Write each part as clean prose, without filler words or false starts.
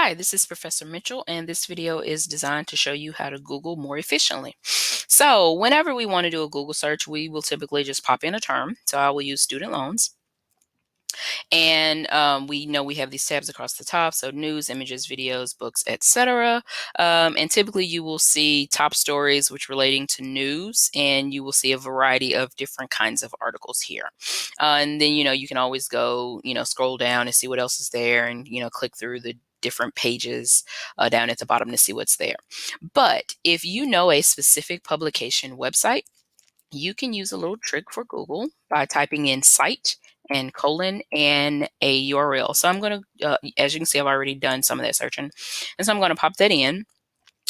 Hi, this is Professor Mitchell, and this video is designed to show you how to Google more efficiently. So, whenever we want to do a Google search, we will typically just pop in a term. So, I will use student loans. And we know we have these tabs across the top, so news, images, videos, books, etc. And typically you will see top stories which relating to news, and you will see a variety of different kinds of articles here. And then you can always go scroll down and see what else is there, and click through the different pages down at the bottom to see what's there. But if you know a specific publication website, you can use a little trick for Google by typing in cite and colon and a URL. So I'm going to, as you can see, I've already done some of that searching. And so I'm going to pop that in.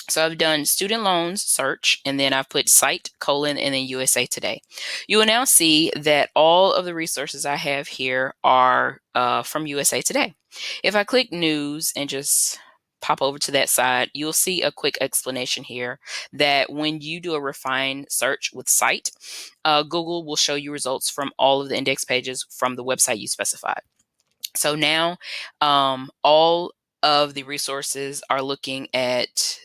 So I've done student loans search, and then I've put cite, colon, and then USA Today. You will now see that all of the resources I have here are from USA Today. If I click news and just pop over to that side, you'll see a quick explanation here that when you do a refined search with cite, Google will show you results from all of the index pages from the website you specified. So now all of the resources are looking at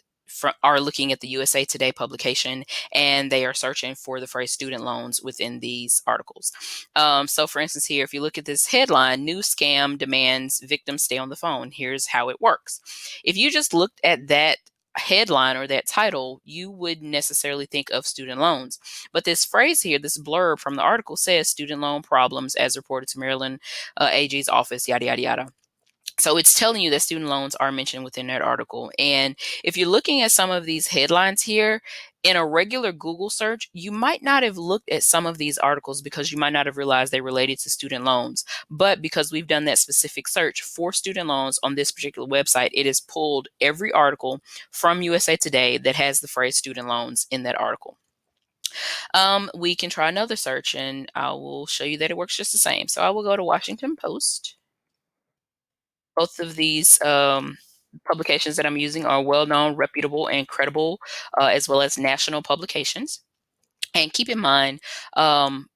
the USA Today publication, and they are searching for the phrase student loans within these articles. So for instance here, if you look at this headline, new scam demands victims stay on the phone. Here's how it works. If you just looked at that headline or that title, you wouldn't necessarily think of student loans. But this phrase here, this blurb from the article says student loan problems as reported to Maryland AG's office, yada, yada, yada. So it's telling you that student loans are mentioned within that article. And if you're looking at some of these headlines here, in a regular Google search, you might not have looked at some of these articles because you might not have realized they related to student loans. But because we've done that specific search for student loans on this particular website, it has pulled every article from USA Today that has the phrase student loans in that article. We can try another search, and I will show you that it works just the same. So I will go to Washington Post. Both of these publications that I'm using are well-known, reputable, and credible, as well as national publications. And keep in mind,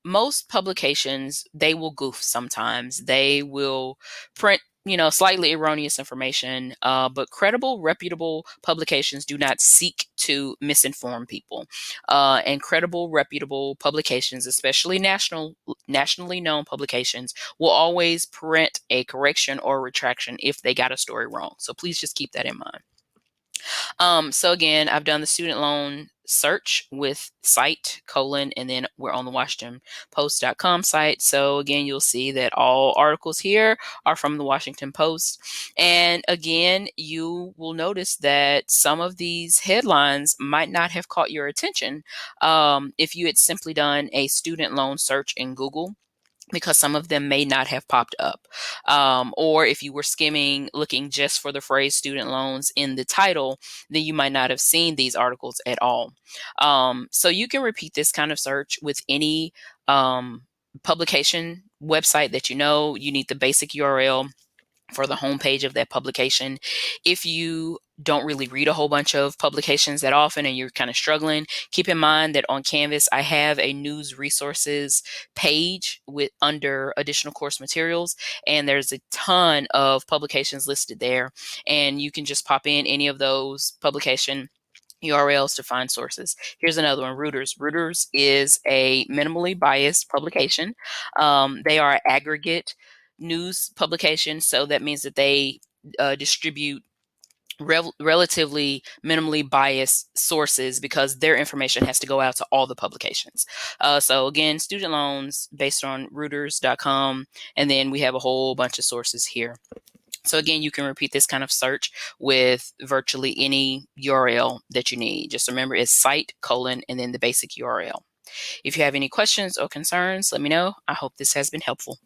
most publications, they will goof sometimes. They will print, slightly erroneous information, but credible, reputable publications do not seek to misinform people. And credible, reputable publications, especially nationally known publications, will always print a correction or retraction if they got a story wrong. So please just keep that in mind. So again, I've done the student loan search with cite, colon, and then we're on the WashingtonPost.com site. So again, you'll see that all articles here are from the Washington Post. And again, you will notice that some of these headlines might not have caught your attention if you had simply done a student loan search in Google, because some of them may not have popped up. Or if you were skimming, looking just for the phrase student loans in the title, then you might not have seen these articles at all. So you can repeat this kind of search with any publication website that you know. You need the basic URL for the homepage of that publication. If you don't really read a whole bunch of publications that often and you're kind of struggling, keep in mind that on Canvas, I have a news resources page with under additional course materials, and there's a ton of publications listed there, and you can just pop in any of those publication URLs to find sources. Here's another one, Reuters. Reuters is a minimally biased publication. They are aggregate news publication, so that means that they distribute relatively minimally biased sources because their information has to go out to all the publications. So again, student loans based on Reuters.com, and then we have a whole bunch of sources here. So again, you can repeat this kind of search with virtually any URL that you need. Just remember it's cite, colon, and then the basic URL. If you have any questions or concerns, let me know. I hope this has been helpful.